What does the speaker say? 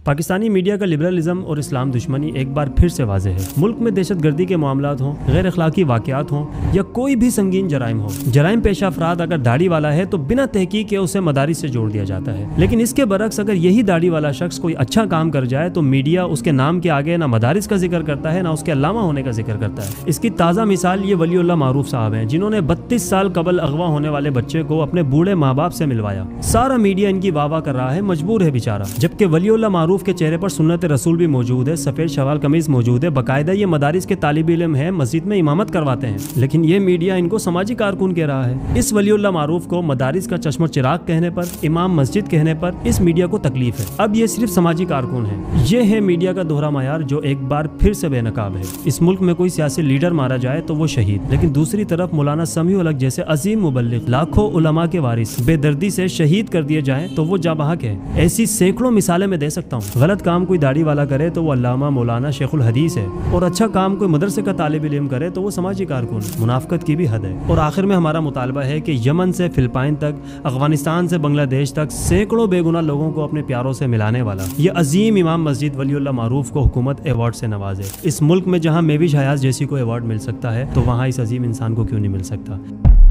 Pakistani media का liberalism और इस्लाम दुश्मनी एक बार फिर से वाज़ेह है। मुल्क में दहशतगर्दी के मामलात हों, गैर अखलाकी वाक़यात हों या कोई भी संगीन जराइम हो, जराइम पेशा अफराद अगर दाढ़ी वाला है तो बिना तहकीक के उसे मदारिस से जोड़ दिया जाता है। लेकिन इसके बरक्स अगर यही दाढ़ी वाला शख्स कोई अच्छा काम कर जाए तो मीडिया उसके नाम के आगे ना मदारिस का जिक्र करता है, ना उसके अल्लामा होने का जिक्र करता है। इसकी ताज़ा मिसाल ये वलीउल्लाह मारूफ साहब हैं, जिन्होंने 32 साल कबल अगवा होने वाले बच्चे को अपने बूढ़े माँ बाप से मिलवाया। सारा मीडिया इनकी वाह वाह कर रहा है, मजबूर है बेचारा। जबकि वलीउल्लाह मारूफ के चेहरे पर सुन्नत रसूल भी मौजूद है, सफेद शवाल कमीज मौजूद है, बाकायदा ये मदारिस के तालिब इल्म है, मस्जिद में इमामत करवाते हैं। लेकिन ये मीडिया इनको समाजी कारकुन कह रहा है। इस वलीउल्लाह मारूफ को मदारिस का चश्मा चिराग कहने पर, इमाम मस्जिद कहने पर इस मीडिया को तकलीफ है। अब ये सिर्फ समाजी कारकुन है। ये है मीडिया का दोहरा मायार जो एक बार फिर से बेनकाब है। इस मुल्क में कोई सियासी लीडर मारा जाए तो वो शहीद, लेकिन दूसरी तरफ मौलाना समीउल हक जैसे अजीम मुबल्लिग, लाखों उलमा के वारिस बेदर्दी से शहीद कर दिए जाएं तो वो जाबहक है। ऐसी सैकड़ों मिसालें मैं दे सकता हूँ। गलत काम कोई दाढ़ी वाला करे तो वो अल्लामा मौलाना शेखुल हदीस है, और अच्छा काम कोई मदरसे का तालिब इल्म करे तो वो समाजी कारकुन। मुनाफकत की भी हद है। और आखिर में हमारा मुतालबा है कि यमन से फिलिपाइन तक, अफगानिस्तान से बांग्लादेश तक सैकड़ों बेगुनाह लोगों को अपने प्यारों से मिलाने वाला ये अजीम इमाम मस्जिद वलीउल्लाह मारूफ को हुकूमत अवार्ड से नवाजे। इस मुल्क में जहाँ मेविश हयाज जैसी को अवार्ड मिल सकता है तो वहाँ इस अजीम इंसान को क्यों नहीं मिल सकता।